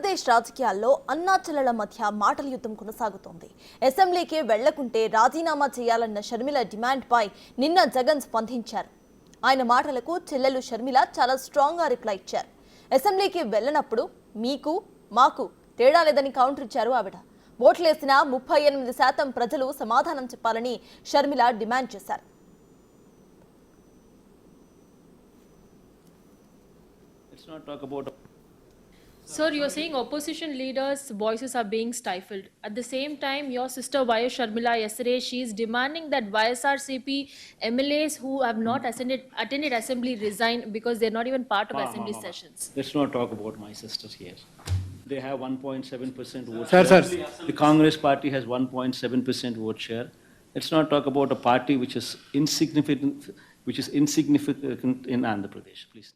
ఆంధ్రప్రదేశ్ రాజకీయాల్లో అన్నాచెల్లెల మధ్య మాటల యుద్ధం కొనసాగుతోంది. అసెంబ్లీకి వెళ్లకుంటే రాజీనామా చేయాలన్న షర్మిల డిమాండ్పై నిన్న జగన్ స్పందించారు. ఆయన మాటలకు చెల్లెలు షర్మిల చాలా స్ట్రాంగ్ గా రిప్లై ఇచ్చారు. అసెంబ్లీకి వెళ్లనప్పుడు మీకు మాకు తేడా లేదని కౌంటర్ ఇచ్చారు ఆవిడ. ఓట్లేసిన 38% ప్రజలు సమాధానం చెప్పాలని షర్మిల డిమాండ్ చేశారు. Sir, you're saying opposition leaders' voices are being stifled. At the same time, your sister Y.S. Sharmila yesterday, she is demanding that YSRCP MLAs who have not attended assembly resign because they're not even part of assembly sessions. Let's not talk about my sisters here. They have 1.7% vote Sir, share. sir. The Congress party has 1.7% vote share. Let's not talk about a party which is insignificant in Andhra Pradesh, please.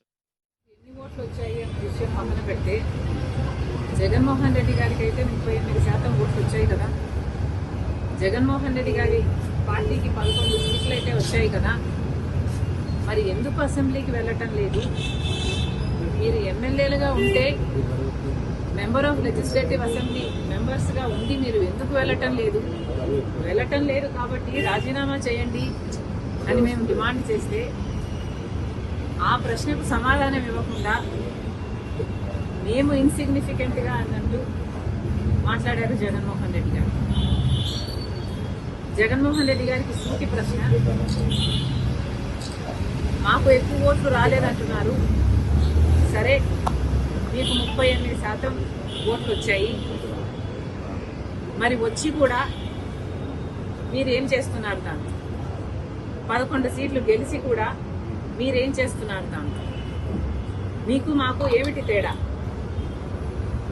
ఎన్ని ఓట్లు వచ్చాయి అన్న విషయం పక్కన పెడితే జగన్మోహన్ రెడ్డి గారికి అయితే 38% ఓట్లు వచ్చాయి కదా. జగన్మోహన్ రెడ్డి గారి పార్టీకి 11 సీట్లు అయితే వచ్చాయి కదా. మరి ఎందుకు అసెంబ్లీకి వెళ్ళటం లేదు? మీరు ఎమ్మెల్యేలుగా ఉంటే మెంబర్ ఆఫ్ లెజిస్లేటివ్ అసెంబ్లీ మెంబర్స్గా ఉండి మీరు ఎందుకు వెళ్ళటం లేదు కాబట్టి రాజీనామా చేయండి అని మేము డిమాండ్ చేస్తే ఆ ప్రశ్నకు సమాధానం ఇవ్వకుండా మేము ఇన్సిగ్నిఫికెంట్గా అన్నట్టు మాట్లాడారు జగన్మోహన్ రెడ్డి గారు. జగన్మోహన్ రెడ్డి గారికి సూటి ప్రశ్న, మాకు ఎక్కువ ఓట్లు రాలేదంటున్నారు. సరే, మీకు 38% ఓట్లు వచ్చాయి. మరి వచ్చి కూడా మీరేం చేస్తున్నారు? దాంతో 11 సీట్లు గెలిచి కూడా మీరేం చేస్తున్నారు? దాంతో మీకు మాకు ఏమిటి తేడా?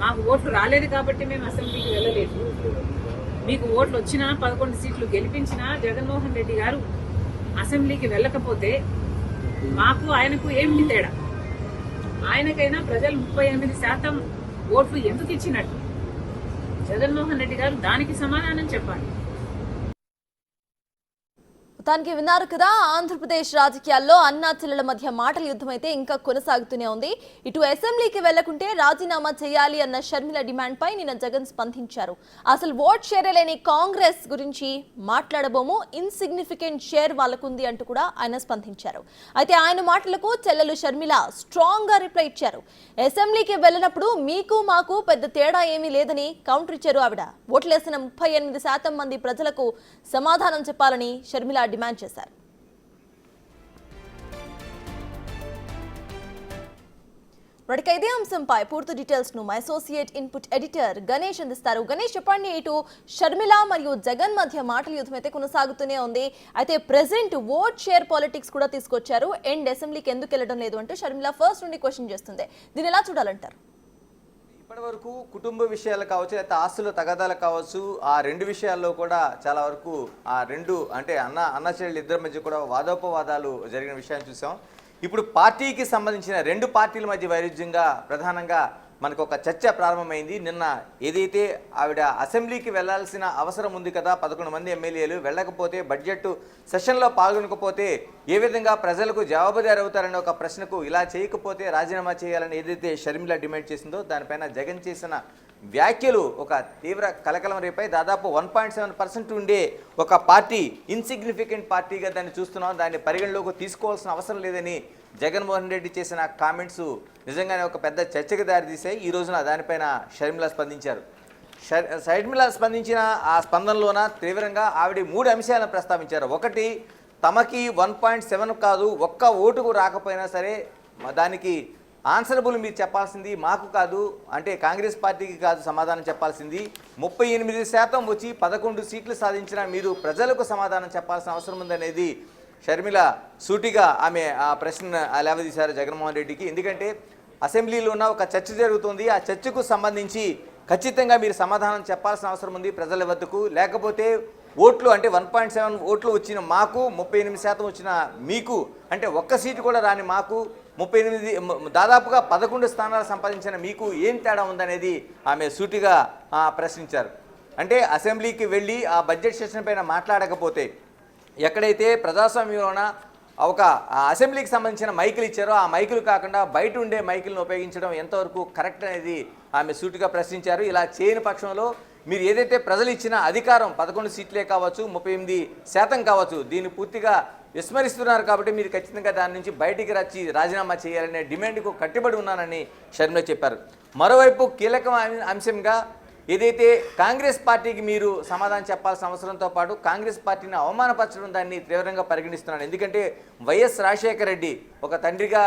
మాకు ఓట్లు రాలేదు కాబట్టి మేము అసెంబ్లీకి వెళ్ళలేదు. మీకు ఓట్లు వచ్చినా 11 సీట్లు గెలిపించినా జగన్మోహన్ రెడ్డి గారు అసెంబ్లీకి వెళ్ళకపోతే మాకు ఆయనకు ఏమిటి తేడా? ఆయనకైనా ప్రజలు 38% ఓట్లు ఎందుకు ఇచ్చినట్టు? జగన్మోహన్ రెడ్డి గారు దానికి సమాధానం చెప్పాలి. మొత్తానికి విన్నారు కదా, ఆంధ్రప్రదేశ్ రాజకీయాల్లో అన్నా చెల్లెల మధ్య మాటల యుద్ధం అయితే ఇంకా కొనసాగుతూనే ఉంది. ఇటు అసెంబ్లీకి వెళ్లకుంటే రాజీనామా చేయాలి అన్న షర్మిల డిమాండ్ పై నిన్న జగన్ స్పందించారు. అసలు ఓట్ షేర్ లేని కాంగ్రెస్ గురించి మాట్లాడబోము, ఇన్సిగ్నిఫికెంట్ షేర్ వాళ్ళకుంది అంటూ కూడా ఆయన స్పందించారు. అయితే ఆయన మాటలకు చెల్లెలు షర్మిల స్ట్రాంగ్ గా రిప్లై ఇచ్చారు. అసెంబ్లీకి వెళ్ళినప్పుడు మీకు మాకు పెద్ద తేడా ఏమీ లేదని కౌంటర్ ఇచ్చారు ఆవిడ. ఓట్లేసిన 38% మంది ప్రజలకు సమాధానం చెప్పాలని షర్మిల డిమాండ్ చేశారు. ఇదే అంశంపై పూర్తి డీటెయిల్స్ ను my associate input editor Ganesh అందిస్తారు. గణేష్, చెప్పండి, ఇటు షర్మిల మరియు జగన్ మధ్య మాటల యుద్ధం అయితే కొనసాగుతూనే ఉంది. అయితే ప్రెసెంట్ ఓట్ షేర్ పాలిటిక్స్ కూడా తీసుకొచ్చారు. అండ్ అసెంబ్లీకి ఎందుకు వెళ్ళడం లేదు అంటూ షర్మిల ఫస్ట్ నుండి క్వశ్చన్ చేస్తుంది. దీన్ని ఎలా చూడాలంటారు? ఇప్పటి వరకు కుటుంబ విషయాలు కావచ్చు, లేకపోతే ఆస్తుల తగాదాలు కావచ్చు, ఆ రెండు విషయాల్లో కూడా చాలా వరకు ఆ రెండు అంటే అన్న చెల్లెలు ఇద్దరి మధ్య కూడా వాదోపవాదాలు జరిగిన విషయాన్ని చూసాం. ఇప్పుడు పార్టీకి సంబంధించిన రెండు పార్టీల మధ్య వైరుధ్యంగా ప్రధానంగా మనకు ఒక చర్చ ప్రారంభమైంది. నిన్న ఏదైతే ఆవిడ అసెంబ్లీకి వెళ్లాల్సిన అవసరం ఉంది కదా, 11 మంది ఎమ్మెల్యేలు వెళ్ళకపోతే, బడ్జెట్ సెషన్లో పాల్గొనకపోతే ఏ విధంగా ప్రజలకు జవాబుదారీ అవుతారనే ఒక ప్రశ్నకు ఇలా చేయకపోతే రాజీనామా చేయాలని ఏదైతే షర్మిల డిమాండ్ చేసిందో దానిపైన జగన్ చేసిన వ్యాఖ్యలు ఒక తీవ్ర కలకలం రేపాయి. దాదాపు 1.7% ఉండే ఒక పార్టీ ఇన్సిగ్నిఫికెంట్ పార్టీగా దాన్ని చూస్తున్నాం. దాన్ని పరిగణలోకి తీసుకోవాల్సిన అవసరం లేదని జగన్మోహన్ రెడ్డి చేసిన కామెంట్స్ నిజంగానే ఒక పెద్ద చర్చకు దారితీశాయి. ఈ రోజున దానిపైన షర్మిల స్పందించారు. షర్మిల స్పందించిన ఆ స్పందనలోన తీవ్రంగా ఆవిడ 3 అంశాలను ప్రస్తావించారు. ఒకటి, తమకి 1.7 కాదు, ఒక్క ఓటుకు రాకపోయినా సరే దానికి ఆన్సరబుల్ మీరు చెప్పాల్సింది మాకు కాదు, అంటే కాంగ్రెస్ పార్టీకి కాదు సమాధానం చెప్పాల్సింది. 38% వచ్చి 11 సీట్లు సాధించిన మీరు ప్రజలకు సమాధానం చెప్పాల్సిన అవసరం ఉందనేది షర్మిల సూటిగా ఆమె ఆ ప్రశ్న లేవదీశారు జగన్మోహన్ రెడ్డికి. ఎందుకంటే అసెంబ్లీలో ఉన్న ఒక చర్చ జరుగుతుంది. ఆ చర్చకు సంబంధించి ఖచ్చితంగా మీరు సమాధానం చెప్పాల్సిన అవసరం ఉంది ప్రజల వద్దకు. లేకపోతే ఓట్లు అంటే 1.7 ఓట్లు వచ్చిన మాకు, 38% వచ్చిన మీకు, అంటే ఒక్క సీటు కూడా రాని మాకు, 38 దాదాపుగా 11 స్థానాలు సంపాదించిన మీకు ఏం తేడా ఉందనేది ఆమె సూటిగా ప్రశ్నించారు. అంటే అసెంబ్లీకి వెళ్ళి ఆ బడ్జెట్ సెషన్ పైన మాట్లాడకపోతే, ఎక్కడైతే ప్రజాస్వామ్యంలోన ఒక అసెంబ్లీకి సంబంధించిన మైకులు ఇచ్చారో ఆ మైకులు కాకుండా బయట ఉండే మైకులను ఉపయోగించడం ఎంతవరకు కరెక్ట్ అనేది ఆమె సూటిగా ప్రశ్నించారు. ఇలా చేయని పక్షంలో మీరు ఏదైతే ప్రజలు ఇచ్చిన అధికారం 11 సీట్లే కావచ్చు, 38% కావచ్చు, దీన్ని పూర్తిగా విస్మరిస్తున్నారు కాబట్టి మీరు ఖచ్చితంగా దాని నుంచి బయటికి వచ్చి రాజీనామా చేయాలనే డిమాండ్కు కట్టుబడి ఉన్నానని షర్మిల చెప్పారు. మరోవైపు కీలక అంశంగా ఏదైతే కాంగ్రెస్ పార్టీకి మీరు సమాధానం చెప్పాల్సిన అవసరంతో పాటు కాంగ్రెస్ పార్టీని అవమానపరచడం దాన్ని తీవ్రంగా పరిగణిస్తున్నాను. ఎందుకంటే వైఎస్ రాజశేఖర రెడ్డి ఒక తండ్రిగా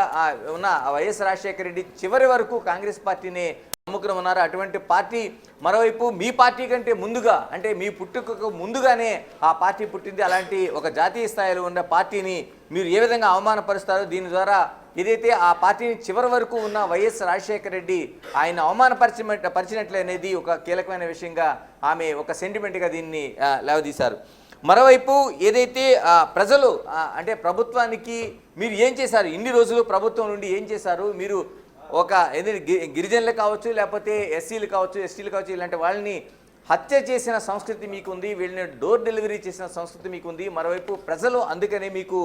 ఉన్న వైఎస్ రాజశేఖర రెడ్డి చివరి వరకు కాంగ్రెస్ పార్టీని నమ్ముకుని ఉన్నారు. అటువంటి పార్టీ మరోవైపు మీ పార్టీ కంటే ముందుగా, అంటే మీ పుట్టుకకు ముందుగానే ఆ పార్టీ పుట్టింది. అలాంటి ఒక జాతీయ స్థాయిలో ఉన్న పార్టీని మీరు ఏ విధంగా అవమానపరుస్తారో, దీని ద్వారా ఏదైతే ఆ పార్టీని చివరి వరకు ఉన్న వైఎస్ రాజశేఖర రెడ్డి ఆయన అవమానపరిచినట్లే అనేది ఒక కీలకమైన విషయంగా ఆమె ఒక సెంటిమెంట్గా దీన్ని లేవదీశారు. మరోవైపు ఏదైతే ప్రజలు అంటే ప్రభుత్వానికి మీరు ఏం చేశారు, ఇన్ని రోజులు ప్రభుత్వం నుండి ఏం చేశారు, మీరు ఒక ఏదైతే గిరిజనులు కావచ్చు, లేకపోతే ఎస్సీలు కావచ్చు, ఎస్టీలు కావచ్చు, ఇలాంటి వాళ్ళని హత్య చేసిన సంస్కృతి మీకుంది, వీళ్ళని డోర్ డెలివరీ చేసిన సంస్కృతి మీకుంది. మరోవైపు ప్రజలు అందుకనే మీకు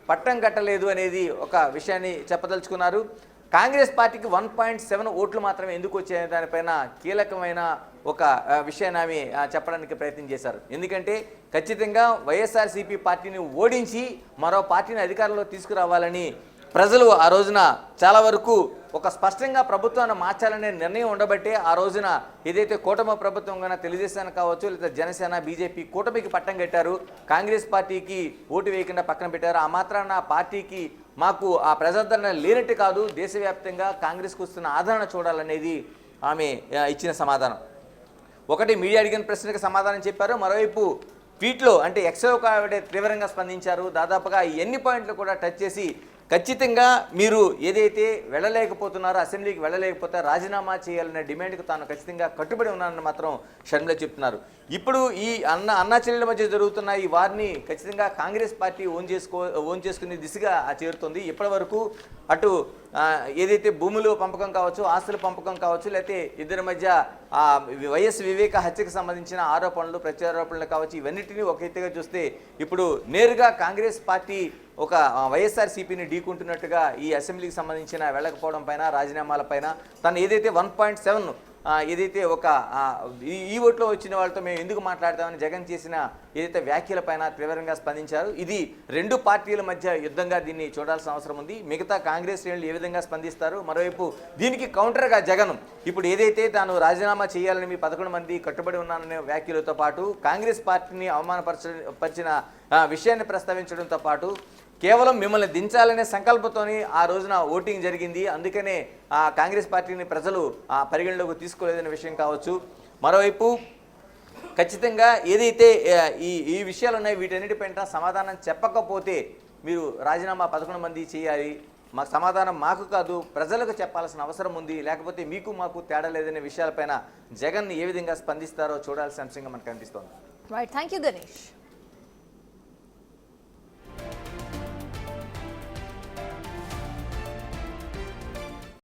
పట్టం కట్టలేదు అనేది ఒక విషయాన్ని చెప్పదలుచుకున్నారు. కాంగ్రెస్ పార్టీకి 1.7 ఓట్లు మాత్రమే ఎందుకు వచ్చాయనే దానిపైన కీలకమైన ఒక విషయాన్ని ఆమె చెప్పడానికి ప్రయత్నం చేశారు. ఎందుకంటే ఖచ్చితంగా వైఎస్ఆర్సీపీ పార్టీని ఓడించి మరో పార్టీని అధికారంలో తీసుకురావాలని ప్రజలు ఆ రోజున చాలా వరకు ఒక స్పష్టంగా ప్రభుత్వాన్ని మార్చాలనే నిర్ణయం ఉండబట్టే ఆ రోజున ఏదైతే కూటమి ప్రభుత్వం కన్నా తెలుగుదేశానికి కావచ్చు, లేదా జనసేన, బీజేపీ కూటమికి పట్టం కట్టారు, కాంగ్రెస్ పార్టీకి ఓటు వేయకుండా పక్కన పెట్టారు. ఆ మాత్రాన పార్టీకి మాకు ఆ ప్రజాదరణ లేనట్టు కాదు, దేశవ్యాప్తంగా కాంగ్రెస్కు వస్తున్న ఆదరణ చూడాలనేది ఆమె ఇచ్చిన సమాధానం. ఒకటి మీడియా అడిగిన ప్రశ్నకు సమాధానం చెప్పారు. మరోవైపు ట్వీట్లో అంటే ఎక్స్లో తీవ్రంగా స్పందించారు. దాదాపుగా ఎన్ని పాయింట్లు కూడా టచ్ చేసి ఖచ్చితంగా మీరు ఏదైతే వెళ్ళలేకపోతున్నారో, అసెంబ్లీకి వెళ్ళలేకపోతే రాజీనామా చేయాలనే డిమాండ్కి తాను ఖచ్చితంగా కట్టుబడి ఉన్నానని మాత్రం షర్మిల చెప్తున్నారు. ఇప్పుడు ఈ అన్నా చెల్లెల మధ్య జరుగుతున్న ఈ వారిని ఖచ్చితంగా కాంగ్రెస్ పార్టీ ఓన్ చేసుకునే దిశగా చేరుతుంది. ఇప్పటి వరకు అటు ఏదైతే భూములు పంపకం కావచ్చు, ఆస్తుల పంపకం కావచ్చు, లేకపోతే ఇద్దరి మధ్య వైఎస్ వివేక హత్యకు సంబంధించిన ఆరోపణలు, ప్రత్యారోపణలు కావచ్చు, ఇవన్నిటినీ ఒక ఎత్తుగా చూస్తే ఇప్పుడు నేరుగా కాంగ్రెస్ పార్టీ ఒక వైఎస్ఆర్సీపీని ఢీకుంటున్నట్టుగా ఈ అసెంబ్లీకి సంబంధించిన వెళ్ళకపోవడం పైన, రాజీనామాల పైన తను ఏదైతే 1.7 ఏదైతే ఒక ఈ ఓట్లో వచ్చిన వాళ్ళతో మేము ఎందుకు మాట్లాడతామని జగన్ చేసిన ఏదైతే వ్యాఖ్యలపైన తీవ్రంగా స్పందించారు. ఇది రెండు పార్టీల మధ్య యుద్ధంగా దీన్ని చూడాల్సిన అవసరం ఉంది. మిగతా కాంగ్రెస్ శ్రేణులు ఏ విధంగా స్పందిస్తారు, మరోవైపు దీనికి కౌంటర్గా జగన్ ఇప్పుడు ఏదైతే తాను రాజీనామా చేయాలని మీ 11 మంది కట్టుబడి ఉన్నాననే వ్యాఖ్యలతో పాటు కాంగ్రెస్ పార్టీని అవమానపరిచిన విషయాన్ని ప్రస్తావించడంతో పాటు కేవలం మిమ్మల్ని దించాలనే సంకల్పంతోని ఆ రోజున ఓటింగ్ జరిగింది, అందుకనే కాంగ్రెస్ పార్టీని ప్రజలు పరిగణలోకి తీసుకోలేదనే విషయం కావచ్చు. మరోవైపు ఖచ్చితంగా ఏదైతే ఈ విషయాలు ఉన్నాయో వీటన్నిటిపైన సమాధానం చెప్పకపోతే మీరు రాజీనామా 11 మంది చేయాలి, మాకు సమాధానం మాకు కాదు ప్రజలకు చెప్పాల్సిన అవసరం ఉంది, లేకపోతే మీకు మాకు తేడా లేదనే విషయాలపైన జగన్ ఏ విధంగా స్పందిస్తారో చూడాల్సిన అంశంగా మనకు కనిపిస్తోంది. Right, thank you Ganesh.